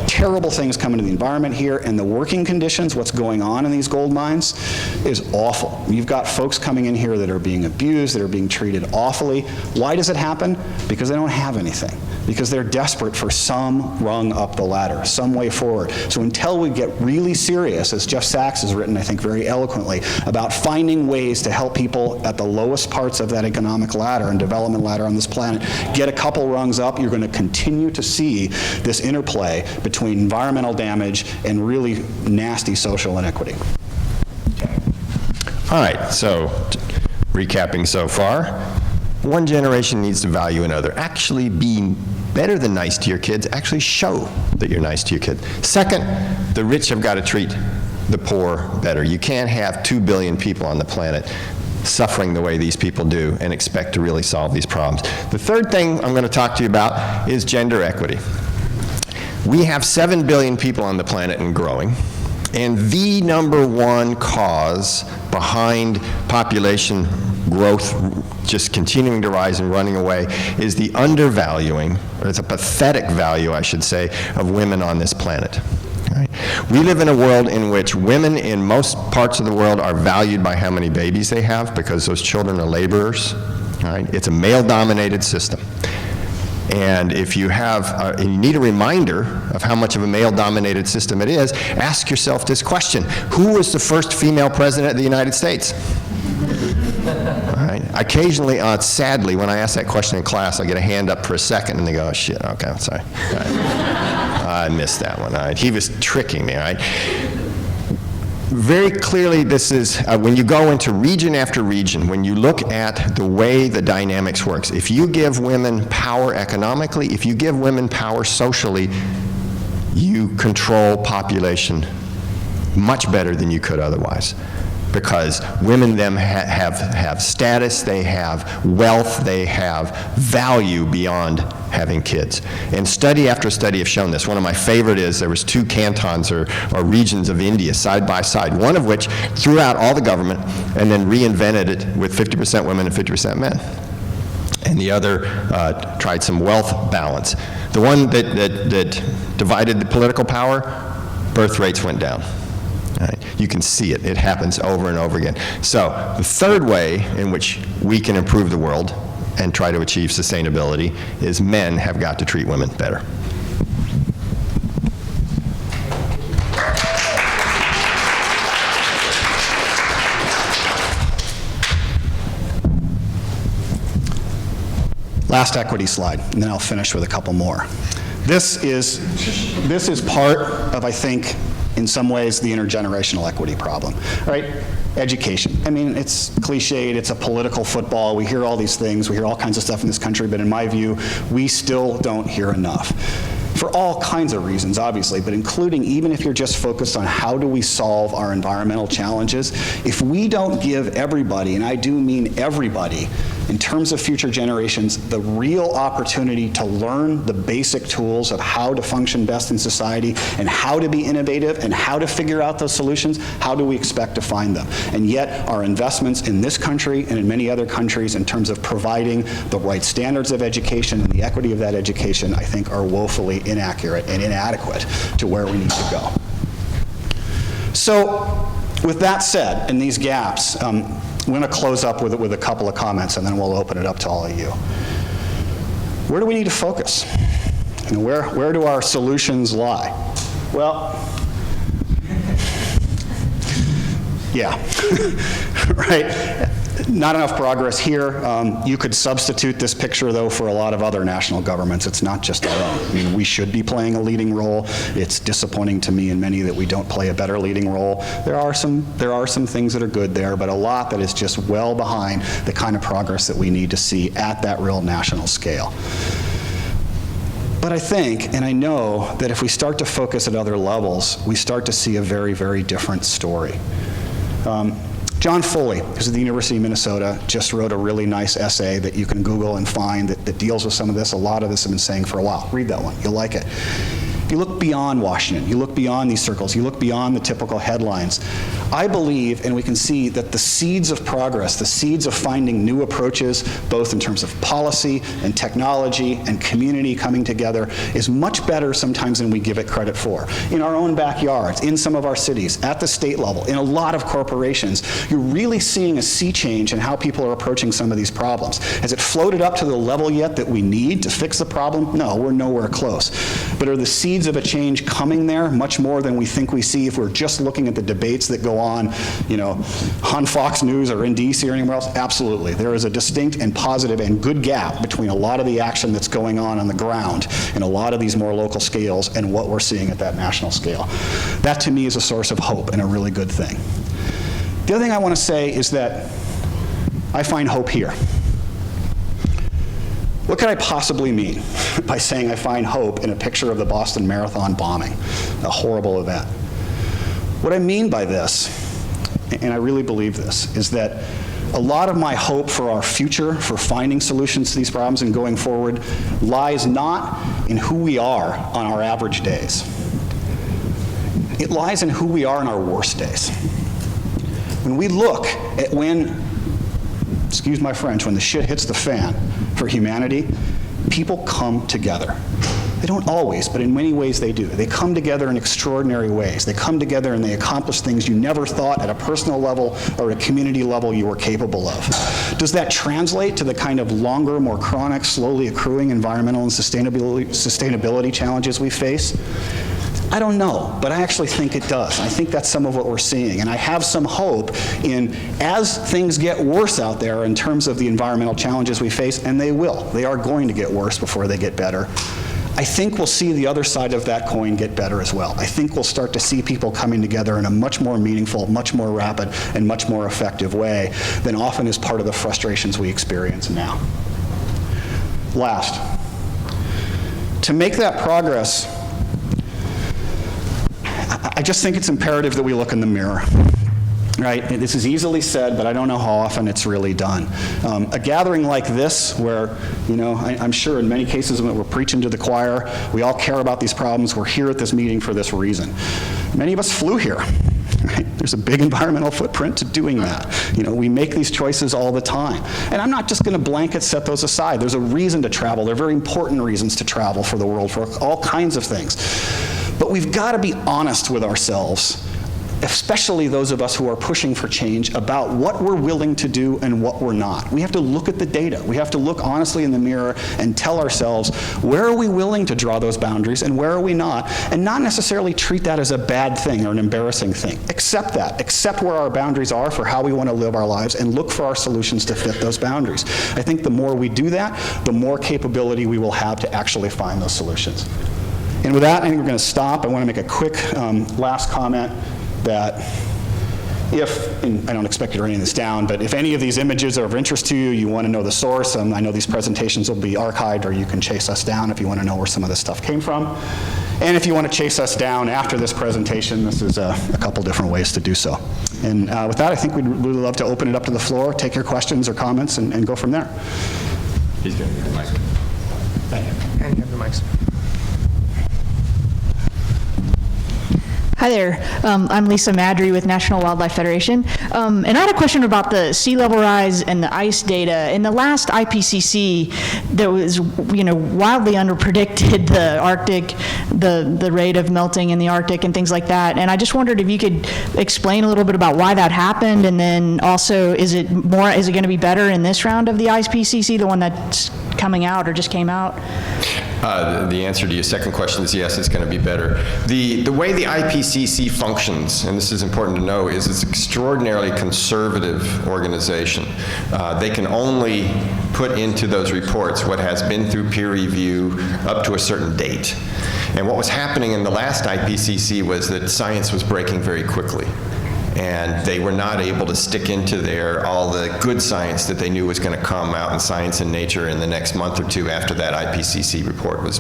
Terrible things come into the environment here, and the working conditions, what's going on in these gold mines, is awful. You've got folks coming in here that are being abused, that are being treated awfully. Why does it happen? Because they don't have anything. Because they're desperate for some rung up the ladder, some way forward. So until we get really serious, as Jeff Sachs has written, I think very eloquently, about finding ways to help people at the lowest parts of that economic ladder and development ladder on this planet, get a couple rungs up, you're going to continue to see this interplay between environmental damage and really nasty social inequity. All right, so recapping so far, one generation needs to value another. Actually be better than nice to your kids. Actually show that you're nice to your kids. Second, the rich have got to treat the poor better. You can't have 2 billion people on the planet suffering the way these people do and expect to really solve these problems. The third thing I'm going to talk to you about is gender equity. We have 7 billion people on the planet and growing, and the #1 cause behind population growth just continuing to rise and running away is the undervaluing, or it's a pathetic value, I should say, of women on this planet. Right? We live in a world in which women in most parts of the world are valued by how many babies they have because those children are laborers. Right? It's a male-dominated system. And if you have, and you need a reminder of how much of a male-dominated system it is, ask yourself this question: who was the first female president of the United States? All right. Occasionally, sadly, when I ask that question in class, I get a hand up for a second, and they go, oh, shit, okay, I'm sorry. All right. I missed that one. All right. He was tricking me, all right? Very clearly, this is, when you go into region after region, when you look at the way the dynamics works, if you give women power economically, if you give women power socially, you control population much better than you could otherwise. Because women then have status, they have wealth, they have value beyond having kids. And study after study have shown this. One of my favorite is there was 2 cantons or regions of India side by side, one of which threw out all the government and then reinvented it with 50% women and 50% men. And the other tried some wealth balance. The one that divided the political power, birth rates went down. Right. You can see it. It happens over and over again. So the third way in which we can improve the world and try to achieve sustainability is men have got to treat women better. Last equity slide, and then I'll finish with a couple more. This is part of, I think, in some ways, the intergenerational equity problem, right? Education. I mean, it's cliched, it's a political football. We hear all these things, we hear all kinds of stuff in this country, but in my view, we still don't hear enough. For all kinds of reasons, obviously, but including even if you're just focused on how do we solve our environmental challenges, if we don't give everybody, and I do mean everybody, in terms of future generations, the real opportunity to learn the basic tools of how to function best in society and how to be innovative and how to figure out those solutions, how do we expect to find them? And yet our investments in this country and in many other countries in terms of providing the right standards of education and the equity of that education, I think are woefully inaccurate and inadequate to where we need to go. So with that said, in these gaps, I'm going to close up with a couple of comments, and then we'll open it up to all of you. Where do we need to focus? And where do our solutions lie? Well, yeah, right. Not enough progress here. You could substitute this picture, though, for a lot of other national governments. It's not just our own. I mean, we should be playing a leading role. It's disappointing to me in many that we don't play a better leading role. There are some things that are good there, but a lot that is just well behind the kind of progress that we need to see at that real national scale. But I think, and I know, that if we start to focus at other levels, we start to see a very, very different story. John Foley, who's at the University of Minnesota, just wrote a really nice essay that you can Google and find that deals with some of this. A lot of this I've been saying for a while. Read that one. You'll like it. You look beyond Washington, you look beyond these circles, you look beyond the typical headlines. I believe, and we can see, that the seeds of progress, the seeds of finding new approaches, both in terms of policy and technology and community coming together, is much better sometimes than we give it credit for. In our own backyards, in some of our cities, at the state level, in a lot of corporations, you're really seeing a sea change in how people are approaching some of these problems. Has it floated up to the level yet that we need to fix the problem? No, we're nowhere close. But are the seeds of a change coming there much more than we think we see if we're just looking at the debates that go on, you know, on Fox News or in DC or anywhere else? Absolutely. There is a distinct and positive and good gap between a lot of the action that's going on the ground in a lot of these more local scales and what we're seeing at that national scale. That to me is a source of hope and a really good thing. The other thing I want to say is that I find hope here. What could I possibly mean by saying I find hope in a picture of the Boston Marathon bombing, a horrible event? What I mean by this, and I really believe this, is that a lot of my hope for our future, for finding solutions to these problems and going forward, lies not in who we are on our average days. It lies in who we are on our worst days. When we look at when, excuse my French, when the shit hits the fan for humanity, people come together. They don't always, but in many ways they do. They come together in extraordinary ways. They come together and they accomplish things you never thought at a personal level or a community level you were capable of. Does that translate to the kind of longer, more chronic, slowly accruing environmental and sustainability challenges we face? I don't know, but I actually think it does. I think that's some of what we're seeing. And I have some hope in, as things get worse out there in terms of the environmental challenges we face, and they will. They are going to get worse before they get better. I think we'll see the other side of that coin get better as well. I think we'll start to see people coming together in a much more meaningful, much more rapid, and much more effective way than often is part of the frustrations we experience now. Last, to make that progress, I just think it's imperative that we look in the mirror. Right? This is easily said, but I don't know how often it's really done. A gathering like this, where, you know, I'm sure in many cases when we're preaching to the choir, we all care about these problems, we're here at this meeting for this reason. Many of us flew here. Right? There's a big environmental footprint to doing that. You know, we make these choices all the time. And I'm not just going to blanket set those aside. There's a reason to travel. There are very important reasons to travel for the world, for all kinds of things. But we've got to be honest with ourselves especially those of us who are pushing for change, about what we're willing to do and what we're not. We have to look at the data. We have to look honestly in the mirror and tell ourselves, where are we willing to draw those boundaries and where are we not, and not necessarily treat that as a bad thing or an embarrassing thing. Accept that. Accept where our boundaries are for how we want to live our lives and look for our solutions to fit those boundaries. I think the more we do that, the more capability we will have to actually find those solutions. And with that, I think we're going to stop. I want to make a quick last comment that if, and I don't expect you to write any of this down, but if any of these images are of interest to you, you want to know the source, I know these presentations will be archived, or you can chase us down if you want to know where some of this stuff came from. And if you want to chase us down after this presentation, this is a couple different ways to do so. And with that, I think we'd really love to open it up to the floor, take your questions or comments, and go from there. He's going to get the mic. Thank you. And you have the mics. Hi there. I'm Lisa Madry with National Wildlife Federation. And I had a question about the sea level rise and the ice data. In the last IPCC, there was, wildly underpredicted the Arctic, the rate of melting in the Arctic and things like that. And I just wondered if you could explain a little bit about why that happened, and then also, is it going to be better in this round of the IPCC, the one that's coming out or just came out? The answer to your second question is yes, it's going to be better. The way the IPCC functions, and this is important to know, is it's an extraordinarily conservative organization. They can only put into those reports what has been through peer review up to a certain date. And what was happening in the last IPCC was that science was breaking very quickly. And they were not able to stick into all the good science that they knew was going to come out in Science and Nature in the next month or two after that IPCC report was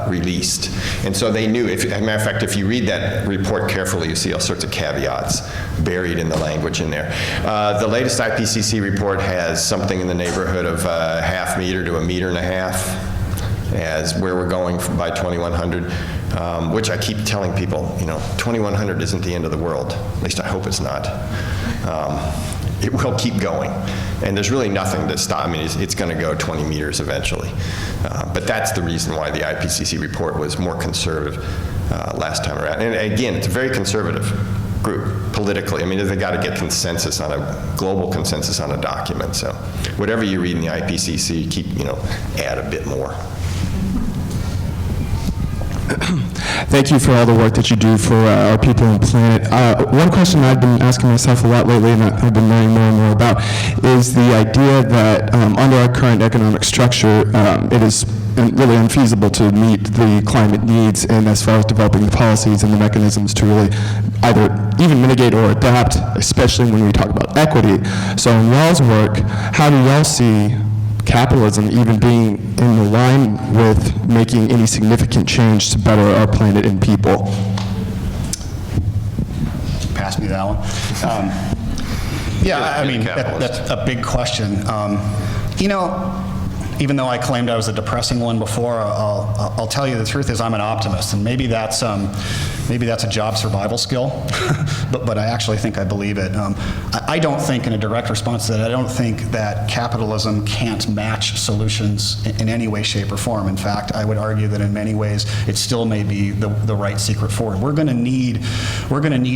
released. And so they knew, as a matter of fact, if you read that report carefully, you see all sorts of caveats buried in the language in there. The latest IPCC report has something in the neighborhood of 0.5 meter to 1.5 meters as where we're going by 2100. Which I keep telling people, 2100 isn't the end of the world. At least I hope it's not. It will keep going. And there's really nothing to stop. I mean, it's going to go 20 meters eventually. But that's the reason why the IPCC report was more conservative last time around. And again, it's a very conservative group politically. I mean, they've got to get consensus on global consensus on a document. So whatever you read in the IPCC, keep, add a bit more. Thank you for all the work that you do for our people and planet. One question I've been asking myself a lot lately, and I've been learning more and more about, is the idea that under our current economic structure, it is really unfeasible to meet the climate needs, and as far as developing the policies and the mechanisms to really either even mitigate or adapt, especially when we talk about equity. So in y'all's work, how do y'all see capitalism even being in line with making any significant change to better our planet and people? Pass me that one. I mean, that's a big question. Even though I claimed I was a depressing one before, I'll tell you the truth is I'm an optimist, and maybe that's a job survival skill, but I actually think I believe it. I don't think, in a direct response to that, I don't think that capitalism can't match solutions in any way, shape, or form. In fact, I would argue that in many ways it still may be the right secret forward. We're going to need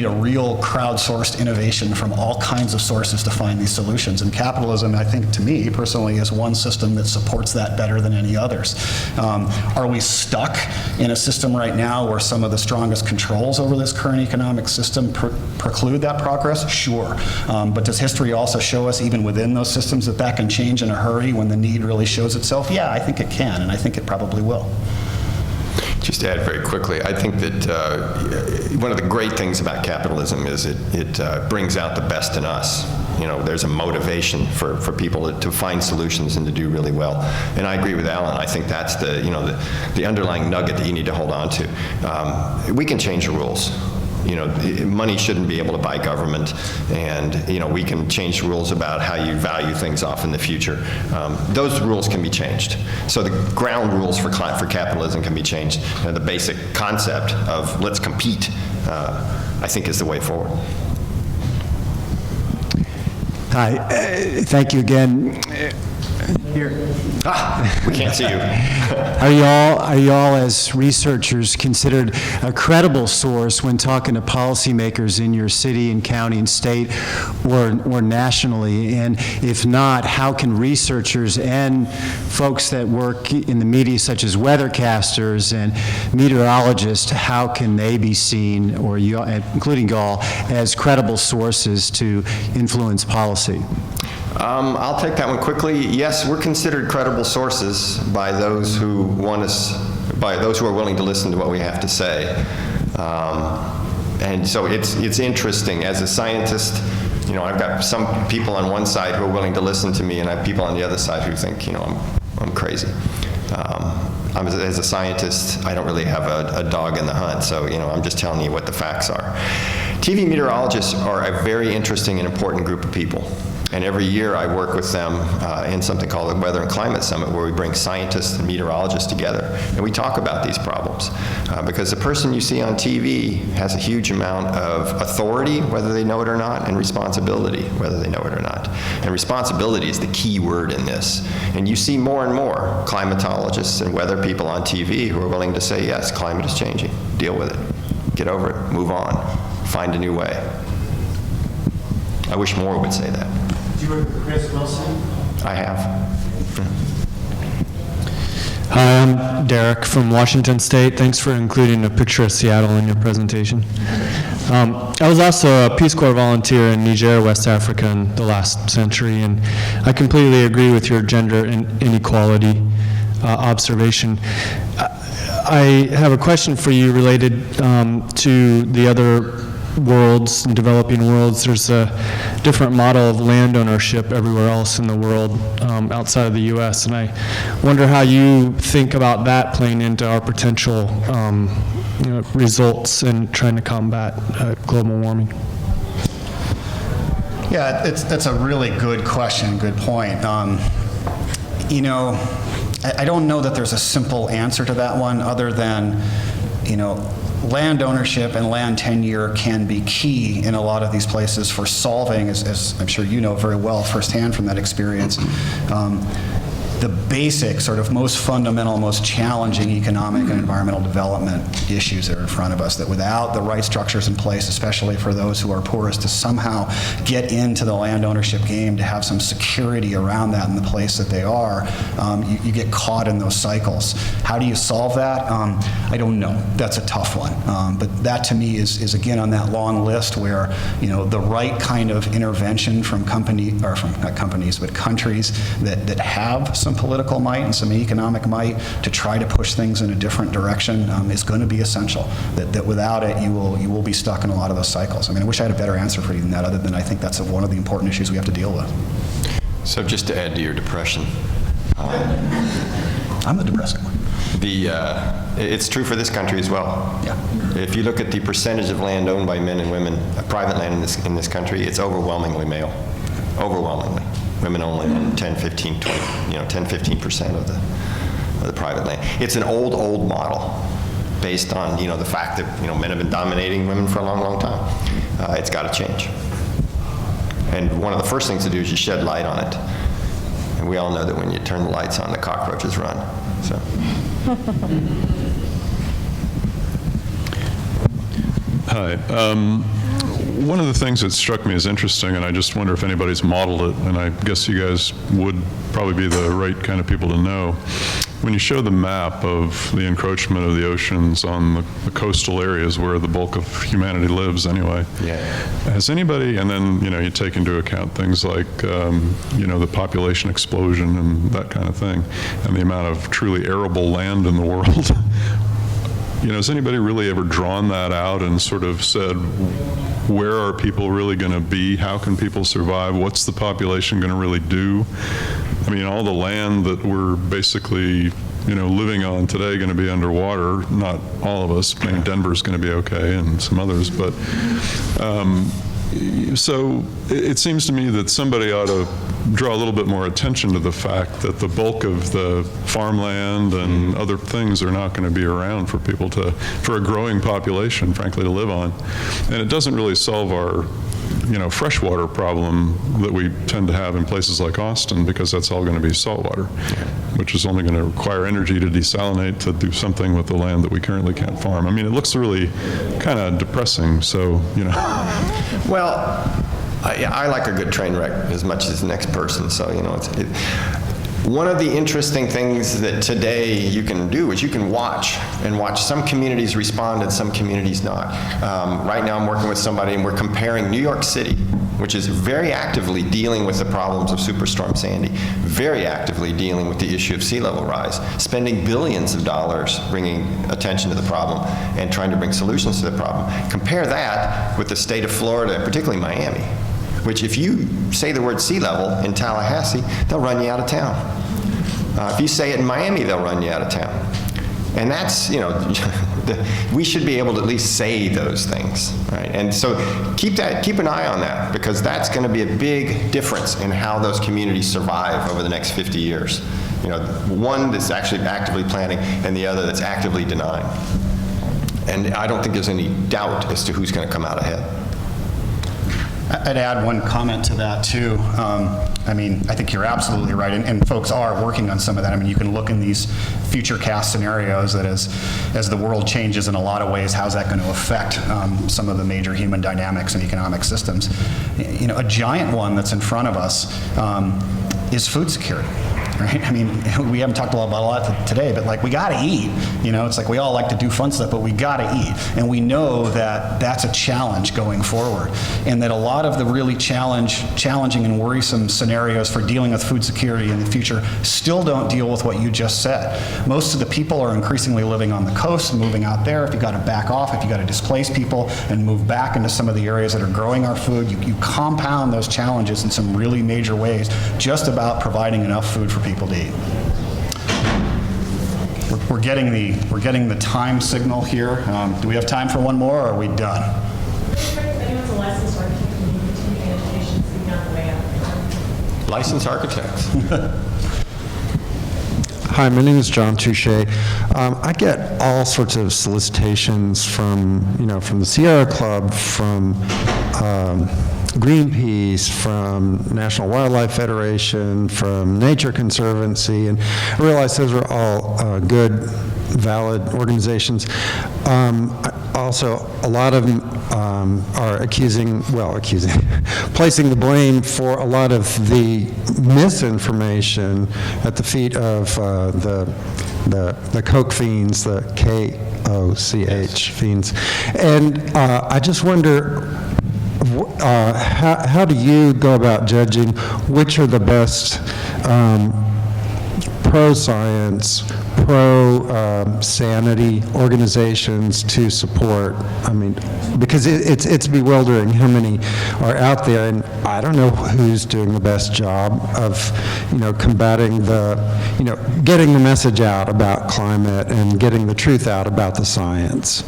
a real crowdsourced innovation from all kinds of sources to find these solutions. And capitalism, I think, to me personally, is one system that supports that better than any others. Are we stuck in a system right now where some of the strongest controls over this current economic system preclude that progress? Sure. But does history also show us, even within those systems, that can change in a hurry when the need really shows itself? Yeah, I think it can, and I think it probably will. Just to add very quickly, I think that one of the great things about capitalism is it brings out the best in us. There's a motivation for people to find solutions and to do really well. And I agree with Alan. I think that's the underlying nugget that you need to hold on to. We can change the rules. Money shouldn't be able to buy government, and we can change rules about how you value things off in the future. Those rules can be changed. So the ground rules for capitalism can be changed. The basic concept of let's compete, I think, is the way forward. Hi, thank you again. We can't see you. Are y'all as researchers considered a credible source when talking to policymakers in your city and county and state or nationally? And if not, how can researchers and folks that work in the media such as weathercasters and meteorologists, how can they be seen, or you, including y'all, as credible sources to influence policy? I'll take that one quickly. Yes, we're considered credible sources by those who want us, by those who are willing to listen to what we have to say. And so it's interesting. As a scientist, you know, I've got some people on one side who are willing to listen to me, and I have people on the other side who think, you know, I'm crazy. As a scientist, I don't really have a dog in the hunt, so, you know, I'm just telling you what the facts are. TV meteorologists are a very interesting and important group of people. And every year I work with them in something called the Weather and Climate Summit, where we bring scientists and meteorologists together, and we talk about these problems. Because the person you see on TV has a huge amount of authority, whether they know it or not, and responsibility, whether they know it or not. And responsibility is the key word in this. And you see more and more climatologists and weather people on TV who are willing to say, yes, climate is changing. Deal with it. Get over it. Move on. Find a new way. I wish more would say that. Did you work with Chris Wilson? I have. Hi, I'm Derek from Washington State. Thanks for including a picture of Seattle in your presentation. I was also a Peace Corps volunteer in Niger, West Africa in the last century, and I completely agree with your gender inequality observation. I have a question for you related to the other worlds and developing worlds. There's a different model of land ownership everywhere else in the world outside of the U.S., and I wonder how you think about that playing into our potential results in trying to combat global warming. Yeah, that's a really good question, good point. You know, I don't know that there's a simple answer to that one, other than, you know, land ownership and land tenure can be key in a lot of these places for solving, as I'm sure you know very well firsthand from that experience, the basic, sort of most fundamental, most challenging economic and environmental development issues that are in front of us, that without the right structures in place, especially for those who are poorest, to somehow get into the land ownership game, to have some security around that in the place that they are, you get caught in those cycles. How do you solve that? I don't know. That's a tough one. But that to me is again on that long list where, you know, the right kind of intervention from companies, or from not companies, but countries that have some political might and some economic might to try to push things in a different direction is going to be essential. That without it, you will be stuck in a lot of those cycles. I mean, I wish I had a better answer for you than that, other than I think that's one of the important issues we have to deal with. So just to add to your depression. I'm the depressing one. It's true for this country as well. Yeah. If you look at the percentage of land owned by men and women, private land in this country, it's overwhelmingly male. Overwhelmingly. Women only own 10, 15, 20, 10, 15% of the private land. It's an old model based on, the fact that, men have been dominating women for a long, long time. It's got to change. And one of the first things to do is you shed light on it. And we all know that when you turn the lights on, the cockroaches run. So. Hi. One of the things that struck me as interesting, and I just wonder if anybody's modeled it, and I guess you guys would probably be the right kind of people to know, when you show the map of the encroachment of the oceans on the coastal areas where the bulk of humanity lives anyway, has anybody, and then, you take into account things like, the population explosion and that kind of thing, and the amount of truly arable land in the world, has anybody really ever drawn that out and sort of said, where are people really going to be? How can people survive? What's the population going to really do? I mean, all the land that we're basically, living on today going to be underwater. Not all of us. I mean, Denver's going to be okay and some others. But so it seems to me that somebody ought to draw a little bit more attention to the fact that the bulk of the farmland and other things are not going to be around for people for a growing population, frankly, to live on. And it doesn't really solve our freshwater problem that we tend to have in places like Austin, because that's all going to be saltwater, which is only going to require energy to desalinate to do something with the land that we currently can't farm. I mean, it looks really kind of depressing, so, Well, I like a good train wreck as much as the next person, so, one of the interesting things that today you can do is you can watch some communities respond and some communities not. Right now I'm working with somebody and we're comparing New York City, which is very actively dealing with the problems of Superstorm Sandy, very actively dealing with the issue of sea level rise, spending billions of dollars bringing attention to the problem and trying to bring solutions to the problem. Compare that with the state of Florida, particularly Miami, which if you say the word sea level in Tallahassee, they'll run you out of town. If you say it in Miami, they'll run you out of town. And that's, we should be able to at least say those things, right? And so keep an eye on that, because that's going to be a big difference in how those communities survive over the next 50 years. One that's actually actively planning and the other that's actively denying. And I don't think there's any doubt as to who's going to come out ahead. I'd add one comment to that, too. I think you're absolutely right, and folks are working on some of that. You can look in these future cast scenarios that as the world changes in a lot of ways, how's that going to affect some of the major human dynamics and economic systems. A giant one that's in front of us is food security. Right? We haven't talked a lot today, but we got to eat. It's like we all like to do fun stuff, but we got to eat. And we know that that's a challenge going forward. And that a lot of the really challenging and worrisome scenarios for dealing with food security in the future still don't deal with what you just said. Most of the people are increasingly living on the coast, moving out there. If you got to back off, if you got to displace people and move back into some of the areas that are growing our food, you compound those challenges in some really major ways, just about providing enough food for people to eat. We're getting the time signal here. Do we have time for one more, or are we done? Licensed architects. Hi, my name is John Touche. I get all sorts of solicitations from the Sierra Club, from Greenpeace, from National Wildlife Federation, from Nature Conservancy, and I realize those are all good, valid organizations. Also, a lot of them are placing the blame for a lot of the misinformation at the feet of the Coke fiends, the KOCH fiends. And I just wonder, how do you go about judging which are the best pro-science, pro-sanity organizations to support? Because it's bewildering how many are out there, and I don't know who's doing the best job of, combating getting the message out about climate and getting the truth out about the science.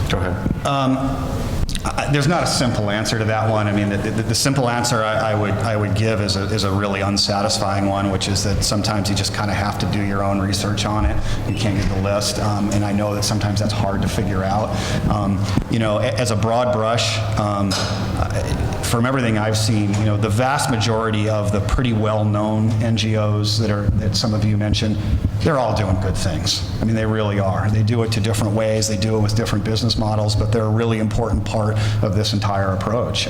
Go ahead. There's not a simple answer to that one. The simple answer I would give is a really unsatisfying one, which is that sometimes you just kind of have to do your own research on it. You can't get the list, and I know that sometimes that's hard to figure out. As a broad brush, from everything I've seen, the vast majority of the pretty well-known NGOs that some of you mentioned, they're all doing good things. They really are. They do it to different ways. They do it with different business models, but they're a really important part of this entire approach.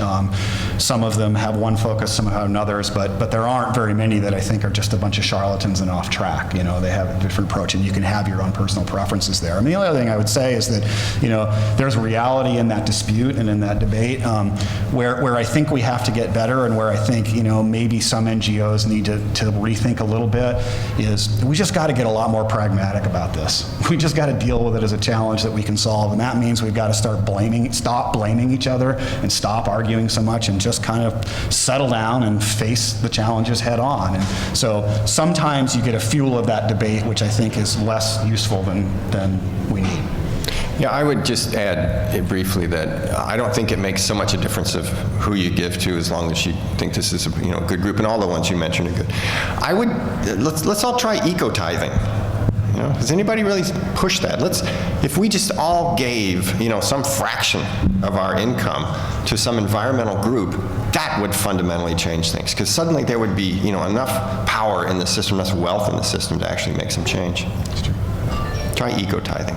Some of them have one focus, some have others, but there aren't very many that I think are just a bunch of charlatans and off track. They have a different approach, and you can have your own personal preferences there. The other thing I would say is that, there's reality in that dispute and in that debate, where I think we have to get better, and where I think, maybe some NGOs need to rethink a little bit, is we just got to get a lot more pragmatic about this. We just got to deal with it as a challenge that we can solve, and that means we've got to stop blaming each other and stop arguing so much and just kind of settle down and face the challenges head on. And so sometimes you get a fuel of that debate, which I think is less useful than we need. Yeah, I would just add briefly that I don't think it makes so much a difference of who you give to, as long as you think this is a good group, and all the ones you mentioned are good. Let's all try eco-tithing. You know, has anybody really pushed that? If we just all gave, you know, some fraction of our income to some environmental group, that would fundamentally change things, because suddenly there would be, you know, enough power in the system, enough wealth in the system to actually make some change. Try eco-tithing.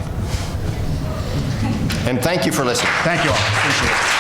And thank you for listening. Thank you all. Appreciate it.